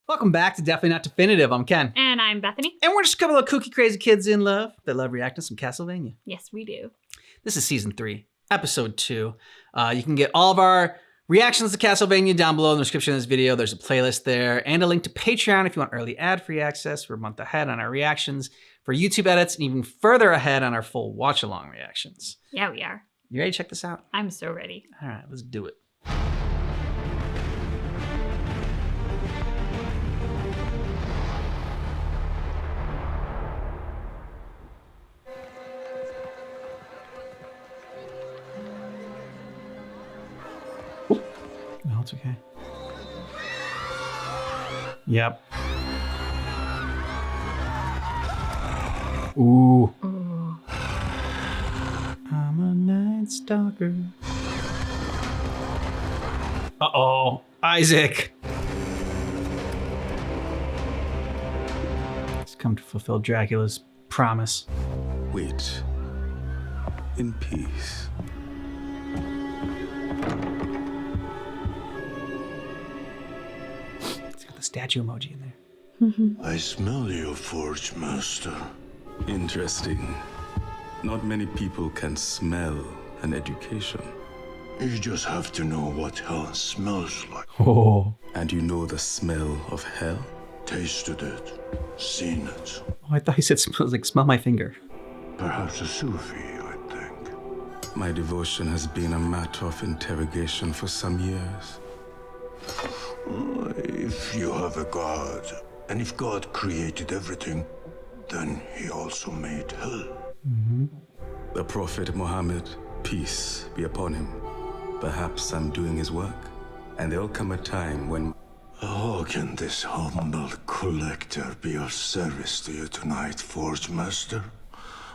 Welcome back to Definitely Not Definitive. I'm Ken. And I'm Bethany. And we're just a couple of kooky, crazy kids in love that love reacting to some Castlevania. Yes, we do. This is season 3, episode 2. You can get all of our reactions to Castlevania down below in the description of this video. There's a playlist there and a link to Patreon if you want early ad-free access. We're a month ahead on our reactions for YouTube edits and even further ahead on our full watch-along reactions. Yeah, we are. You ready to check this out? I'm so ready. All right, let's do it. No, it's okay. Yep. Ooh. Ooh. I'm a night stalker. Uh-oh. Isaac. He's come to fulfill Dracula's promise. Wait. In peace. Statue emoji in there. I smell you, Forge Master. Interesting. Not many people can smell an education. You just have to know what hell smells like. Oh. And you know the smell of hell? Tasted it, seen it. Oh, I thought he said smells like smell my finger. Perhaps a Sufi, I think. My devotion has been a matter of interrogation for some years. If you have a God, and if God created everything, then he also made hell. The Prophet Muhammad, peace be upon him. Perhaps I'm doing his work, and there'll come a time when... How can this humble collector be of service to you tonight, Forge Master?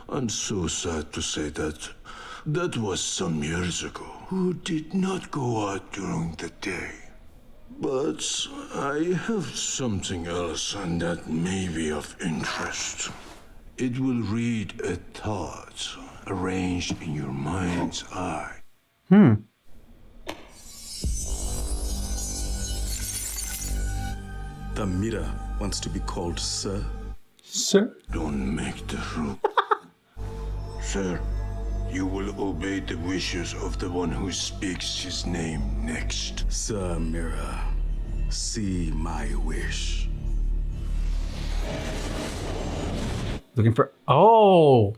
I'm so sad to say that was some years ago. Who did not go out during the day. But I have something else, and that may be of interest. It will read a thought arranged in your mind's eye. the mirror wants to be called Sir. Sir? Don't make the rule. Sir, you will obey the wishes of the one who speaks his name next. Sir Mirror, see my wish. Looking for... Oh!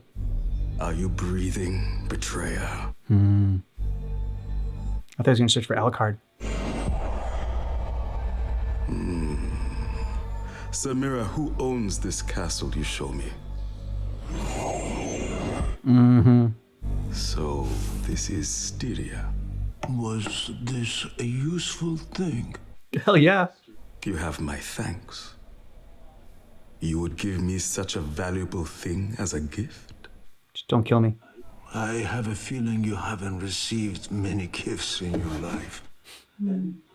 Are you breathing, betrayer? I thought he was going to search for Alucard. Sir Mirror, who owns this castle you show me? So, this is Styria. Was this a useful thing? Hell yeah. You have my thanks. You would give me such a valuable thing as a gift? Just don't kill me. I have a feeling you haven't received many gifts in your life.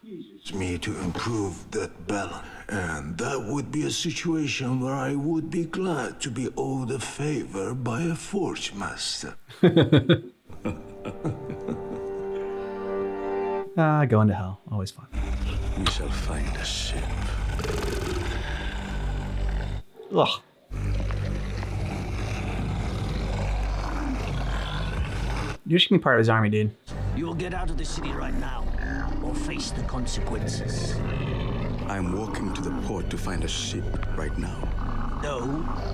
It's me to improve that balance. And that would be a situation where I would be glad to be owed a favor by a forge master. Going to hell. Always fun. We shall find a ship. Ugh. You should be part of his army, dude. You'll get out of the city right now, or face the consequences. I'm walking to the port to find a ship right now. No,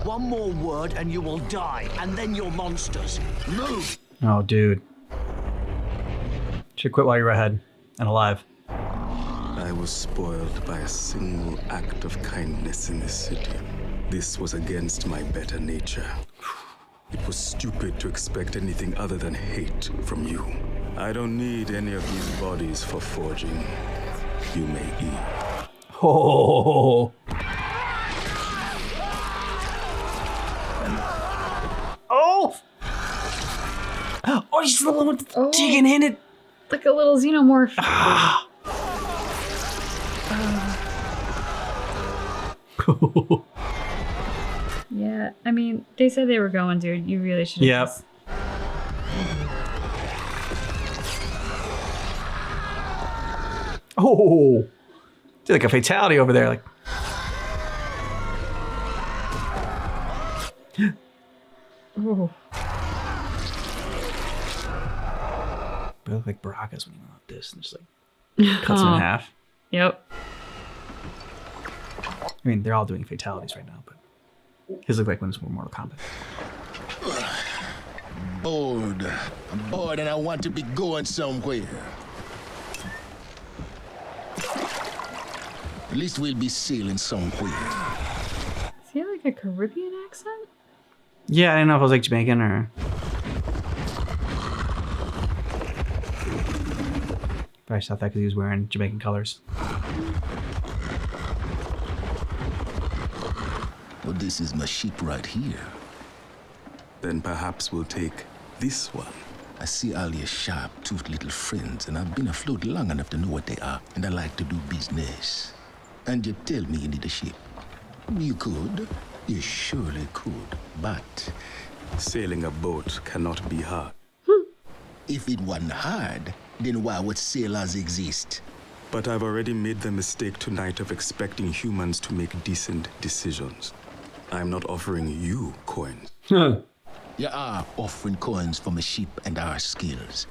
one more word and you will die, and then you're monsters. Move! Oh, dude. Should quit while you're ahead and alive. I was spoiled by a single act of kindness in this city. This was against my better nature. It was stupid to expect anything other than hate from you. I don't need any of these bodies for forging. You may eat. Oh. Oh! Oh, he's the one with the digging in it. Like a little xenomorph. Yeah, I mean, they said they were going, dude. You really should have just... Oh! Did like a fatality over there, like... Oh. They look like Baracas when you went like this and just like cuts them in half. Yep. I mean, they're all doing fatalities right now, but his look like when it's more Mortal Kombat. Bored. I'm bored and I want to be going somewhere. At least we'll be sailing somewhere. Does he have like a Caribbean accent? Yeah, I didn't know if it was like Jamaican or... But I just thought that because he was wearing Jamaican colors. Well, this is my ship right here. Then perhaps we'll take this one. I see all your sharp-toothed little friends, and I've been afloat long enough to know what they are, and I like to do business. And you tell me you need a ship. You could. You surely could. But Sailing a boat cannot be hard. if it wasn't hard, then why would sailors exist? But I've already made the mistake tonight of expecting humans to make decent decisions. I'm not offering you coins. You are offering coins for my ship and our skills.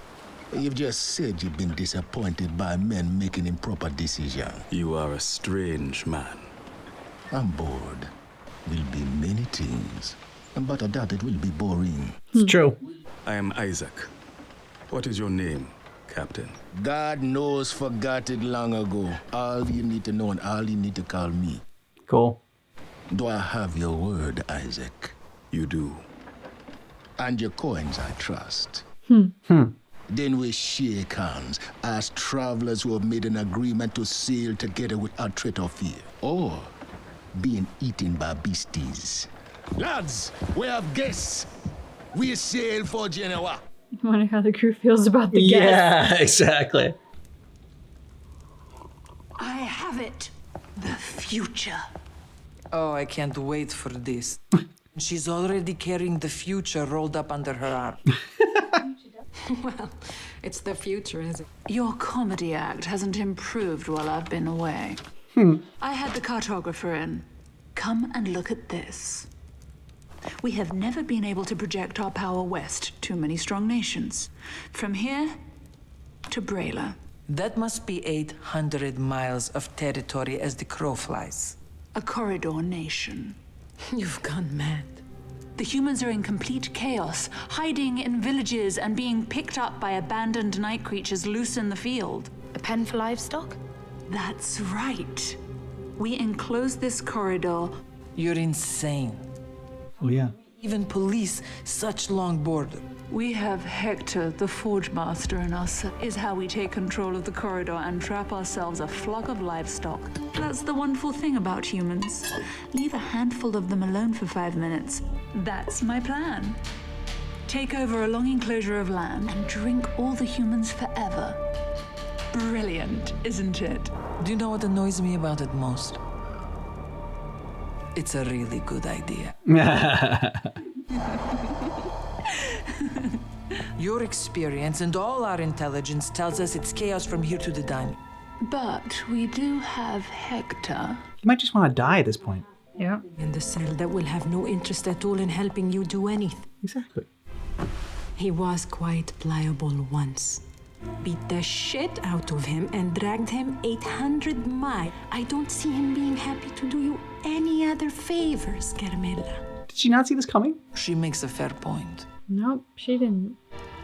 You've just said you've been disappointed by men making improper decisions. You are a strange man. I'm bored. Will be many things, but I doubt it will be boring. It's true. I am Isaac. What is your name, Captain? God knows forgot it long ago. All you need to know and all you need to call me. Cool. Do I have your word, Isaac? You do. And your coins I trust. Then we shake hands as travelers who have made an agreement to sail together without threat or fear. Or being eaten by beasties. Lads, we have guests. We sail for Genoa. I wonder how the crew feels about the guest. Yeah, exactly. I have it. The future. Oh, I can't wait for this. She's already carrying the future rolled up under her arm. Well, it's the future, is it? Your comedy act hasn't improved while I've been away. I had the cartographer in. Come and look at this. We have never been able to project our power west. Too many strong nations. From here to Brayla. That must be 800 miles of territory as the crow flies. A corridor nation. You've gone mad. The humans are in complete chaos, hiding in villages and being picked up by abandoned night creatures loose in the field. A pen for livestock? That's right. We enclose this corridor. You're insane. Oh, yeah. Even police such long border. We have Hector, the Forge Master, in us. Is how we take control of the corridor and trap ourselves a flock of livestock. That's the wonderful thing about humans. Leave a handful of them alone for 5 minutes. That's my plan. Take over a long enclosure of land and drink all the humans forever. Brilliant, isn't it? Do you know what annoys me about it most? It's a really good idea. Your experience and all our intelligence tells us it's chaos from here to the dime. But we do have Hector. You might just want to die at this point. Yeah. In the cell that will have no interest at all in helping you do anything. Exactly. He was quite pliable once. Beat the shit out of him and dragged him 800 miles. I don't see him being happy to do you any other favors, Carmela. Did she not see this coming? She makes a fair point. Nope, she didn't.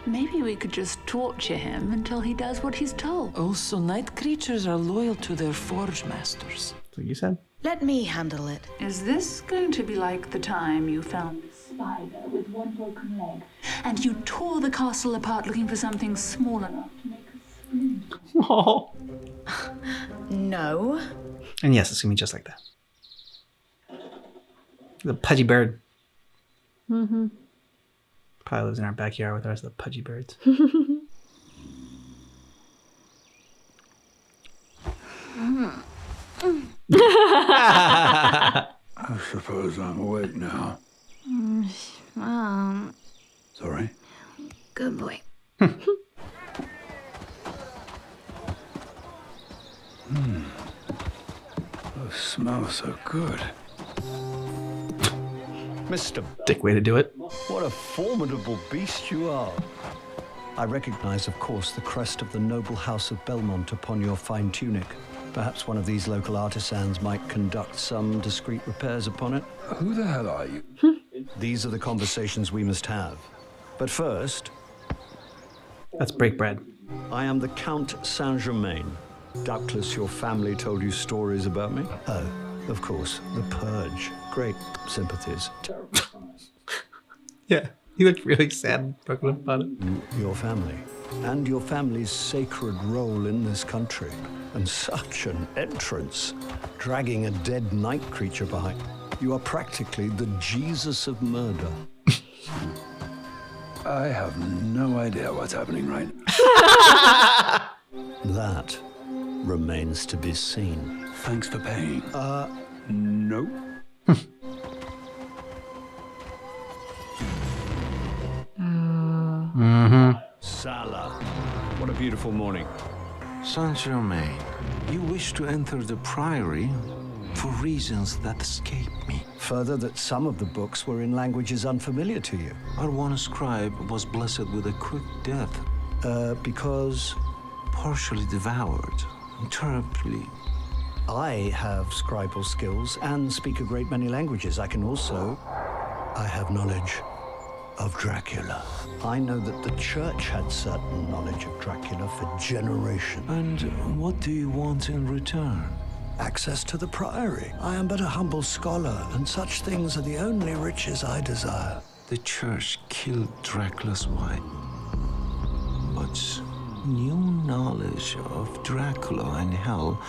Maybe we could just torture him until he does what he's told. Also, night creatures are loyal to their forge masters. That's what you said. Let me handle it. Is this going to be like the time you found a spider with one broken leg and you tore the castle apart looking for something small enough to make a spoon? Oh. No. And yes, it's going to be just like that. The pudgy bird. Mm-hmm. Probably lives in our backyard with the rest of the pudgy birds. I suppose I'm awake now. Sorry? Good boy. Those smell so good. Mr. Dick way to do it. What a formidable beast you are. I recognize, of course, the crest of the noble house of Belmont upon your fine tunic. Perhaps one of these local artisans might conduct some discreet repairs upon it. Who the hell are you? These are the conversations we must have. But first... Let's break bread. I am the Count Saint-Germain. Doubtless your family told you stories about me. Oh, of course, the Purge. Great sympathies. Yeah, he looked really sad and broken up about it. Your family. And your family's sacred role in this country. And such an entrance. Dragging a dead night creature behind. You are practically the Jesus of murder. I have no idea what's happening right now. That remains to be seen. Thanks for paying. No. Salah. What a beautiful morning. Saint-Germain, you wish to enter the Priory for reasons that escape me. Further, that some of the books were in languages unfamiliar to you. Our one scribe was blessed with a quick death. Because... Partially devoured, terribly. I have scribal skills and speak a great many languages. I have knowledge of Dracula. I know that the church had certain knowledge of Dracula for generations. And what do you want in return? Access to the Priory. I am but a humble scholar, and such things are the only riches I desire. The church killed Dracula's wife. But new knowledge of Dracula and hell,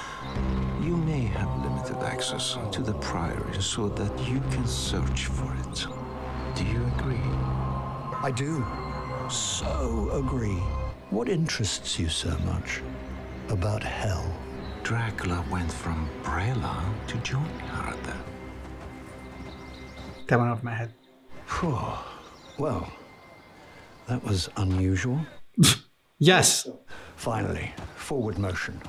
you may have limited access to the Priory so that you can search for it. Do you agree? I do. So agree. What interests you so much about hell? Dracula went from Brela to join her there. That went over my head. Well, that was unusual. Yes. Finally, forward motion.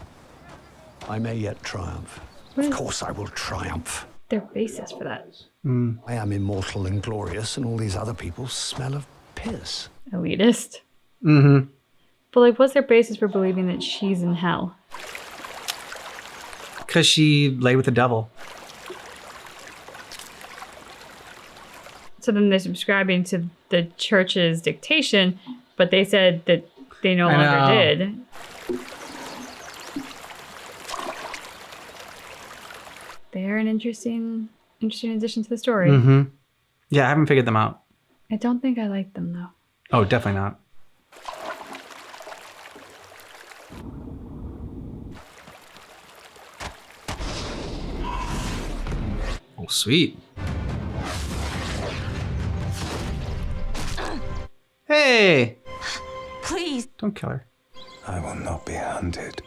I may yet triumph. Of course I will triumph. Their basis for that. I am immortal and glorious, and all these other people smell of piss. Elitist. Mm-hmm. But like, what's their basis for believing that she's in hell? Because she lay with the devil. So then they're subscribing to the church's dictation, but they said that they no longer did. They're an interesting addition to the story. Mm-hmm. Yeah, I haven't figured them out. I don't think I like them though. Oh, definitely not. Oh, sweet. Hey! Please. Don't kill her. I will not be hunted.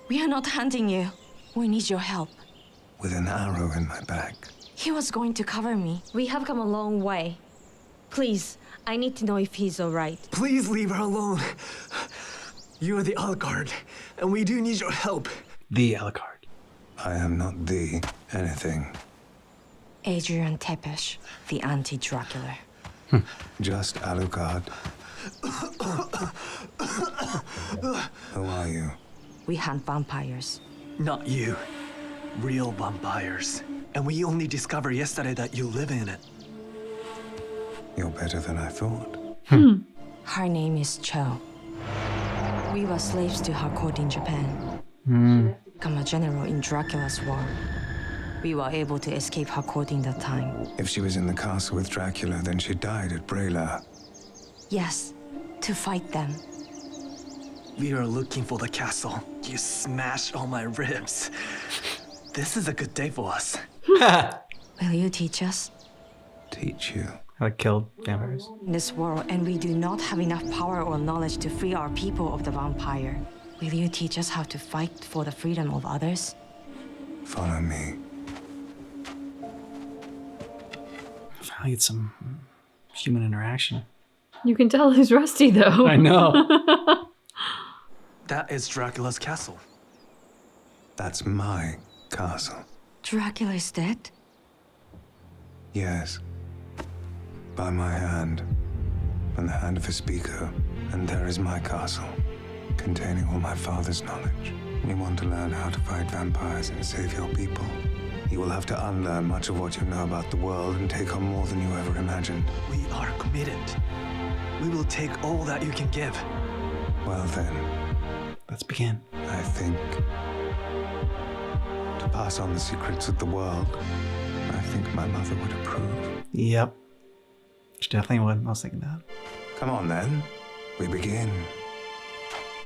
We are not hunting you. We need your help. With an arrow in my back. He was going to cover me. We have come a long way. Please, I need to know if he's all right. Please leave her alone. You are the Alucard, and we do need your help. The Alucard. I am not the anything. Adrian Tepesh, the anti-Dracula. Just Alucard. Who are you? We hunt vampires. Not you. Real vampires. And we only discovered yesterday that you live in it. You're better than I thought. Her name is Cho. We were slaves to her court in Japan. Become a general in Dracula's war. We were able to escape her court in that time. If she was in the castle with Dracula, then she died at Brela. Yes, to fight them. We are looking for the castle. You smashed all my ribs. This is a good day for us. Will you teach us? Teach you? How to kill vampires. In this world, and we do not have enough power or knowledge to free our people of the vampire. Will you teach us how to fight for the freedom of others? Follow me. Finally get some human interaction. You can tell he's rusty though. I know. That is Dracula's castle. That's my castle. Dracula is dead? Yes. by my hand, from the hand of a speaker, and there is my castle, containing all my father's knowledge. You want to learn how to fight vampires and save your people? You will have to unlearn much of what you know about the world and take on more than you ever imagined. We are committed. We will take all that you can give. Well then, let's begin. I think to pass on the secrets of the world, I think my mother would approve. Yep. She definitely would. I was thinking that. Come on then, we begin.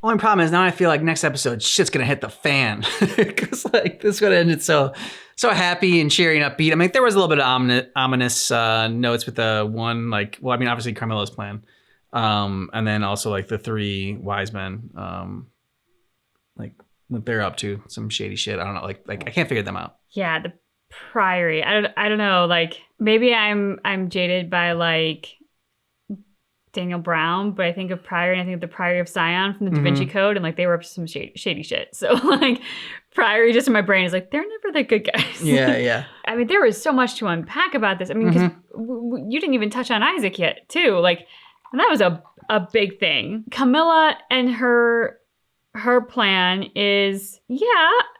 Only problem is now I feel like next episode shit's gonna hit the fan because like this would have ended so happy and cheery and upbeat. I mean, there was a little bit of ominous notes with the one like, well, I mean, obviously Carmella's plan, and then also like the three wise men, like what they're up to, some shady shit. I don't know, like I can't figure them out. Yeah, the Priory. I don't know. Like maybe I'm jaded by like Daniel Brown, but I think of Priory and I think of the Priory of Sion from the Da Vinci Code, and like they were up to some shady shit. So like Priory just in my brain is like, they're never the good guys. Yeah. I mean, there was so much to unpack about this. I mean, because you didn't even touch on Isaac yet, too. Like, and that was a big thing. Camilla and her plan is,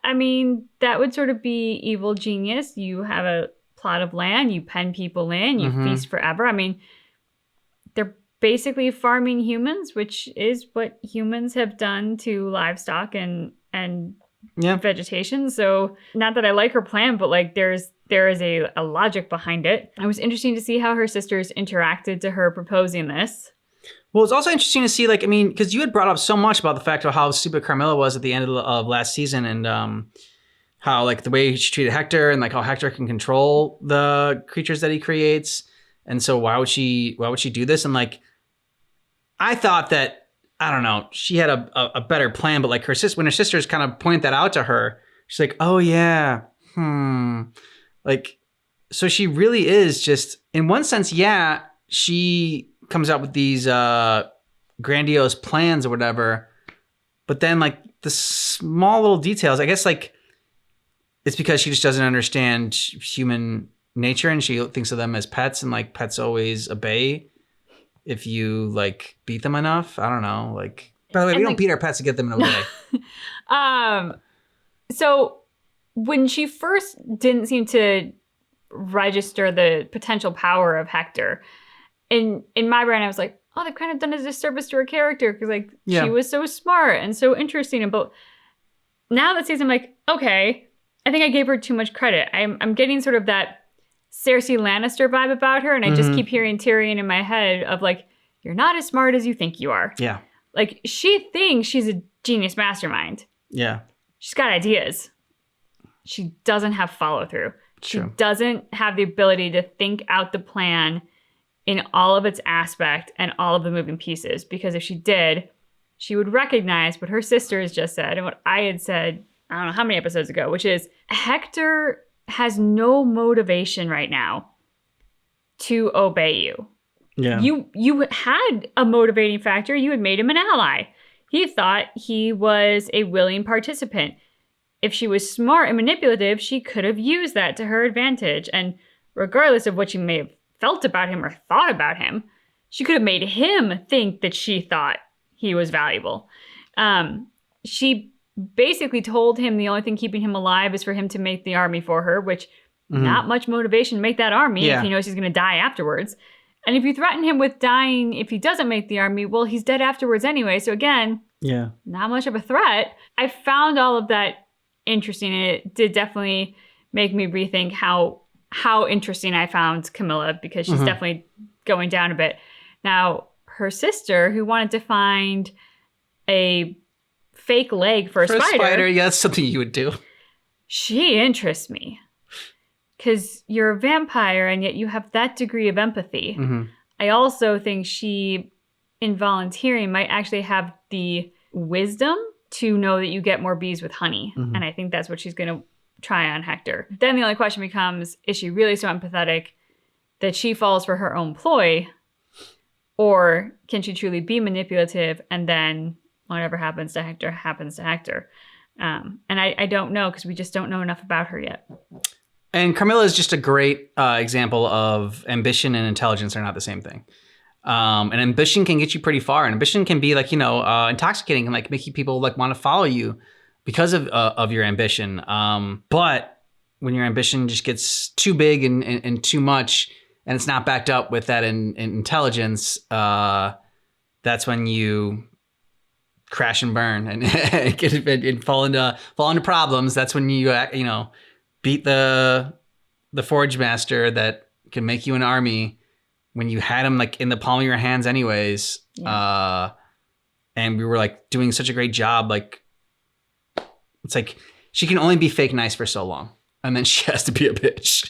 I mean, that would sort of be evil genius. You have a plot of land, you pen people in, you feast forever. I mean, they're basically farming humans, which is what humans have done to livestock and vegetation. So not that I like her plan, but like there is a logic behind it. It was interesting to see how her sisters interacted to her proposing this. Well, it's also interesting to see, like, I mean, because you had brought up so much about the fact of how stupid Carmilla was at the end of last season, and how like the way she treated Hector, and like how Hector can control the creatures that he creates, and so why would she do this? And like, I thought that, I don't know, she had a better plan, but like when her sisters kind of point that out to her, she's like, oh yeah, like, so she really is just, in one sense, she comes out with these grandiose plans or whatever, but then like the small little details, I guess like it's because she just doesn't understand human nature and she thinks of them as pets, and like pets always obey if you like beat them enough. I don't know. Like, by the way, we don't beat our pets to get them in a way. So when she first didn't seem to register the potential power of Hector, in my brain I was like, oh, they've kind of done a disservice to her character because like she was so smart and so interesting. But now that season, I'm like, okay, I think I gave her too much credit. I'm getting sort of that Cersei Lannister vibe about her, and I just keep hearing Tyrion in my head of like, you're not as smart as you think you are. Yeah. Like, she thinks she's a genius mastermind. Yeah. She's got ideas. She doesn't have follow through. She doesn't have the ability to think out the plan in all of its aspect and all of the moving pieces, because if she did, she would recognize what her sisters just said and what I had said, I don't know how many episodes ago, which is Hector has no motivation right now to obey you. Yeah. You had a motivating factor. You had made him an ally. He thought he was a willing participant. If she was smart and manipulative, she could have used that to her advantage. And regardless of what she may have felt about him or thought about him, she could have made him think that she thought he was valuable. She basically told him the only thing keeping him alive is for him to make the army for her, which not much motivation to make that army if he knows he's going to die afterwards. And if you threaten him with dying if he doesn't make the army, well, he's dead afterwards anyway. So again, not much of a threat. I found all of that interesting, and it did definitely make me rethink how interesting I found Camilla, because she's definitely going down a bit. Now, her sister, who wanted to find a fake leg for a spider. Yeah, that's something you would do. She interests me. Because you're a vampire and yet you have that degree of empathy. I also think she, in volunteering, might actually have the wisdom to know that you get more bees with honey. And I think that's what she's going to try on Hector. Then the only question becomes, is she really so empathetic that she falls for her own ploy? Or can she truly be manipulative and then whatever happens to Hector happens to Hector? And I don't know, because we just don't know enough about her yet. And Carmilla is just a great example of ambition and intelligence are not the same thing. And ambition can get you pretty far. And ambition can be like, intoxicating and like making people like want to follow you because of your ambition. But when your ambition just gets too big and too much, and it's not backed up with that in intelligence, that's when you crash and burn and fall into problems. That's when you beat the Forge Master that can make you an army when you had him like in the palm of your hands anyways. Yeah. And we were like doing such a great job. Like, it's like she can only be fake nice for so long, and then she has to be a bitch.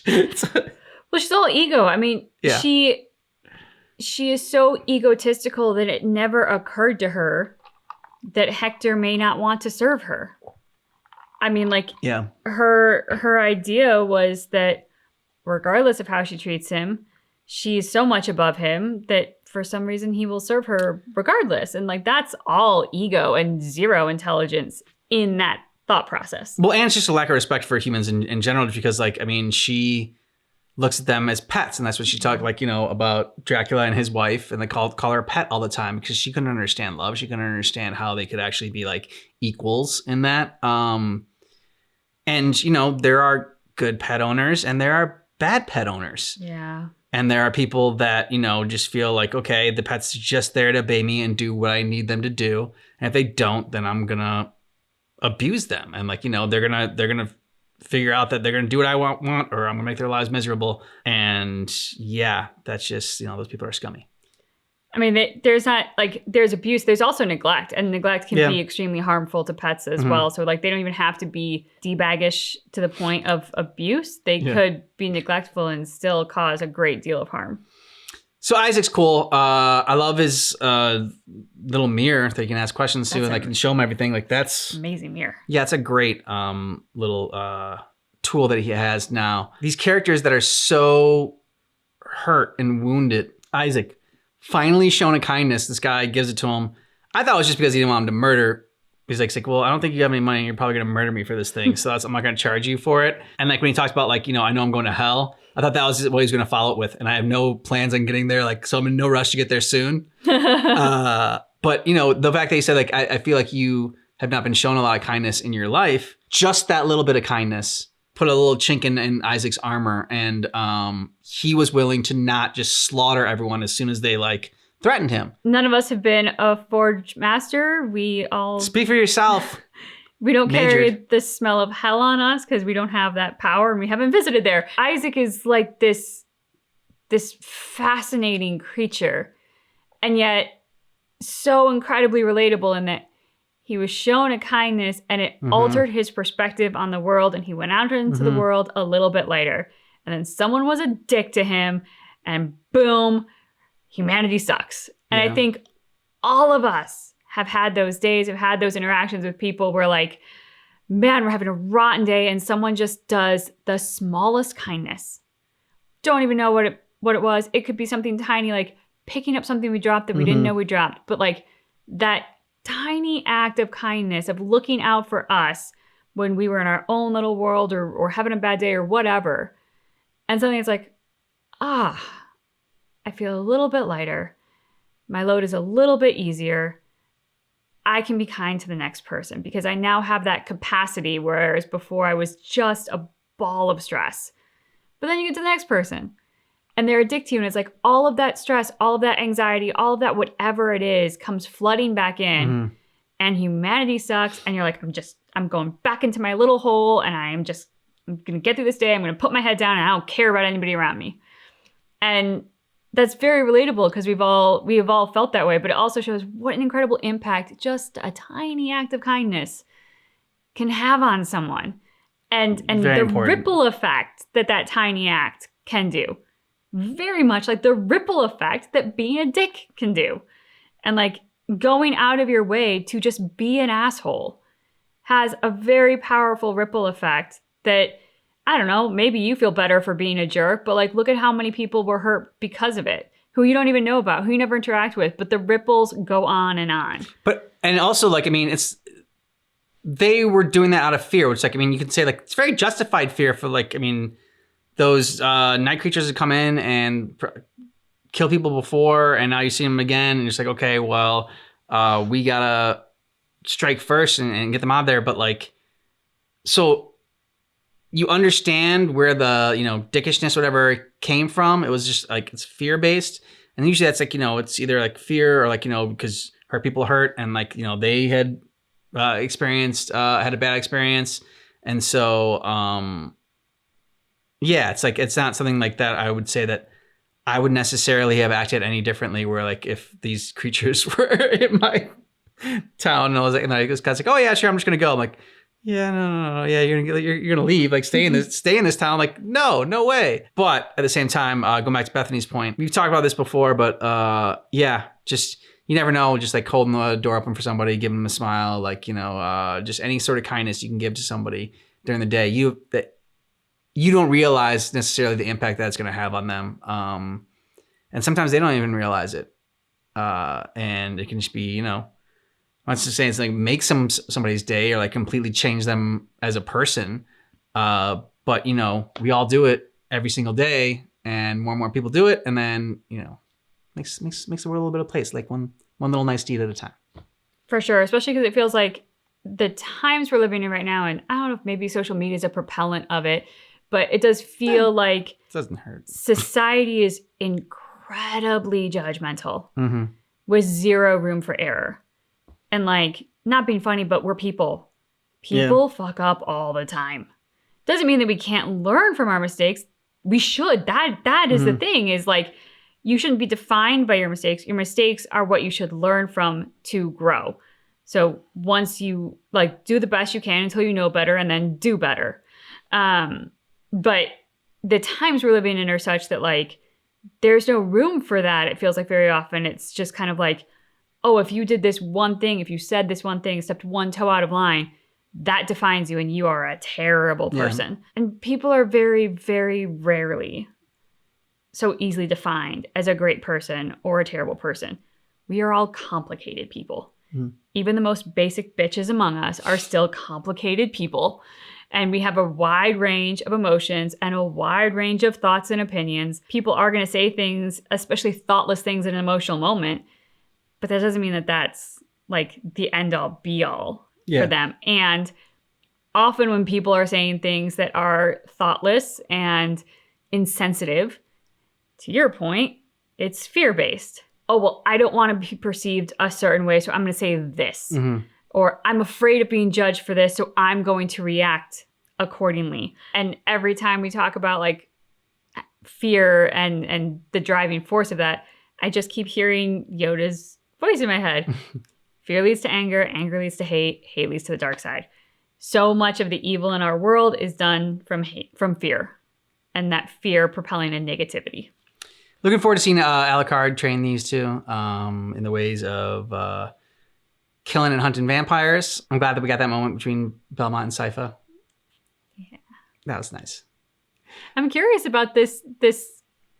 Well, she's all ego. I mean, yeah. She is so egotistical that it never occurred to her that Hector may not want to serve her. I mean, like, yeah. Her idea was that regardless of how she treats him, she's so much above him that for some reason he will serve her regardless. And like, that's all ego and zero intelligence in that thought process. Well, and it's just a lack of respect for humans in general, because like, I mean, she looks at them as pets, and that's what she talked like, about Dracula and his wife, and they call her a pet all the time because she couldn't understand love. She couldn't understand how they could actually be like equals in that. And there are good pet owners and there are bad pet owners. Yeah. And there are people that, just feel like, okay, the pet's just there to obey me and do what I need them to do. And if they don't, then I'm going to abuse them. And like, they're going to figure out that they're going to do what I want, or I'm going to make their lives miserable. And yeah, that's just, those people are scummy. I mean, there's abuse. There's also neglect, and neglect can be extremely harmful to pets as well. So like, they don't even have to be D-baggish to the point of abuse. They could be neglectful and still cause a great deal of harm. So Isaac's cool. I love his little mirror that you can ask questions to, and I can show him everything. Like, that's amazing mirror. Yeah, it's a great little tool that he has now. These characters that are so hurt and wounded. Isaac finally shown a kindness. This guy gives it to him. I thought it was just because he didn't want him to murder. He's like, well, I don't think you have any money, and you're probably gonna murder me for this thing, so I'm not gonna charge you for it. And like when he talks about like, I know I'm going to hell, I thought that was what he was gonna follow it with, and I have no plans on getting there, like, so I'm in no rush to get there soon. But the fact that he said like, I feel like you have not been shown a lot of kindness in your life, just that little bit of kindness put a little chink in Isaac's armor, and he was willing to not just slaughter everyone as soon as they like threatened him. None of us have been a Forge Master. We all speak for yourself. We don't carry the smell of hell on us because we don't have that power, and we haven't visited there. Isaac is like this fascinating creature, and yet so incredibly relatable in that he was shown a kindness and it altered his perspective on the world, and he went out into the world a little bit lighter. And then someone was a dick to him, and boom, humanity sucks. And I think all of us have had those days, have had those interactions with people where like, man, we're having a rotten day, and someone just does the smallest kindness. Don't even know what it was. It could be something tiny, like picking up something we dropped that we didn't know we dropped. But like that tiny act of kindness, of looking out for us when we were in our own little world or having a bad day or whatever. And something that's like, I feel a little bit lighter. My load is a little bit easier. I can be kind to the next person because I now have that capacity, whereas before I was just a ball of stress. But then you get to the next person and they're addicted to you, and it's like all of that stress, all of that anxiety, all of that whatever it is comes flooding back in, and humanity sucks, and you're like, I'm going back into my little hole, and I'm gonna get through this day, I'm gonna put my head down, and I don't care about anybody around me. And that's very relatable because we have all felt that way, but it also shows what an incredible impact just a tiny act of kindness can have on someone. And the ripple effect that tiny act can do. Very much like the ripple effect that being a dick can do. And like going out of your way to just be an asshole has a very powerful ripple effect that, I don't know, maybe you feel better for being a jerk, but like look at how many people were hurt because of it, who you don't even know about, who you never interact with, but the ripples go on and on. And also like, I mean, they were doing that out of fear, which like, I mean, you could say like, it's very justified fear for like, I mean, those night creatures that come in and kill people before, and now you see them again, and you're just like, okay, well, we gotta strike first and get them out of there. But like, so you understand where the, you know, dickishness, whatever, came from. It was just like, it's fear-based. And usually that's like, you know, it's either like fear or like, you know, because hurt people hurt, and like, you know, they had had a bad experience. And so, yeah, it's like, it's not something like that. I would say that I would necessarily have acted any differently, where like, if these creatures were in my town and I was like, and this guy's like, oh yeah, sure, I'm just going to go. I'm like, yeah, no, yeah, you're gonna leave, like stay in this town. Like, no way. But at the same time, going back to Bethany's point, we've talked about this before, but yeah, just, you never know, just like holding the door open for somebody, giving them a smile, like, you know, just any sort of kindness you can give to somebody during the day, you don't realize necessarily the impact that's gonna have on them. And sometimes they don't even realize it. And it can just be, you know, I'm not just saying it's like make somebody's day or like completely change them as a person. But you know, we all do it every single day, and more people do it. And then, you know, makes the world a little bit of place, like one little nice deed at a time. For sure. Especially because it feels like the times we're living in right now, and I don't know if maybe social media is a propellant of it, but it does feel like it doesn't hurt. Society is incredibly judgmental with zero room for error. And like, not being funny, but we're people. People fuck up all the time. Doesn't mean that we can't learn from our mistakes. We should. That is the thing, is like, you shouldn't be defined by your mistakes. Your mistakes are what you should learn from to grow. So once you like do the best you can until you know better, and then do better. But the times we're living in are such that like, there's no room for that. It feels like very often it's just kind of like, oh, if you did this one thing, if you said this one thing, stepped one toe out of line, that defines you and you are a terrible person. Yeah. And people are very, very rarely so easily defined as a great person or a terrible person. We are all complicated people. Even the most basic bitches among us are still complicated people. And we have a wide range of emotions and a wide range of thoughts and opinions. People are going to say things, especially thoughtless things in an emotional moment. But that doesn't mean that that's like the end all be all for them. And often when people are saying things that are thoughtless and insensitive, to your point, it's fear-based. Oh, well, I don't want to be perceived a certain way, so I'm going to say this. Or I'm afraid of being judged for this, so I'm going to react accordingly. And every time we talk about like fear and the driving force of that, I just keep hearing Yoda's voice in my head. Fear leads to anger, anger leads to hate, hate leads to the dark side. So much of the evil in our world is done from hate, from fear, and that fear propelling in negativity. Looking forward to seeing Alucard train these two in the ways of killing and hunting vampires. I'm glad that we got that moment between Belmont and Sypha. Yeah, that was nice. I'm curious about this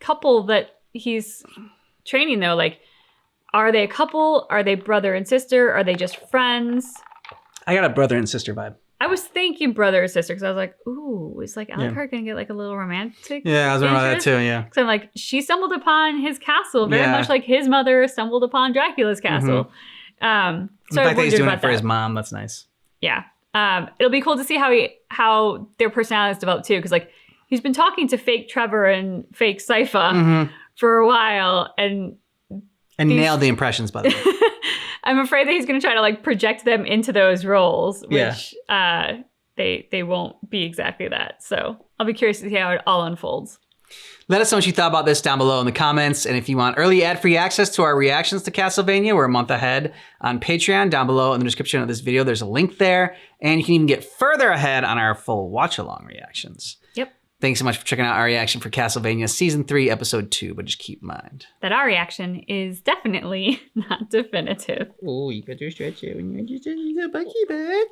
couple that he's training though. Like, are they a couple? Are they brother and sister? Are they just friends? I got a brother and sister vibe. I was thinking brother or sister because I was like, ooh, is like Alucard gonna get like a little romantic? Yeah, I was wondering about that too, yeah. Because I'm like, she stumbled upon his castle very much like his mother stumbled upon Dracula's castle. So the fact that he's doing it for his mom, that's nice. Yeah. It'll be cool to see how their personalities develop too, because like he's been talking to fake Trevor and fake Sypha for a while, and nailed the impressions, by the way. I'm afraid that he's going to try to like project them into those roles, which they won't be exactly that. So I'll be curious to see how it all unfolds. Let us know what you thought about this down below in the comments. And if you want early ad-free access to our reactions to Castlevania, we're a month ahead on Patreon. Down below in the description of this video, there's a link there. And you can even get further ahead on our full watch-along reactions. Yep. Thanks so much for checking out our reaction for Castlevania Season 3, Episode 2. But just keep in mind that our reaction is definitely not definitive. Oh, you got your stretch it when you're just a bucky bird.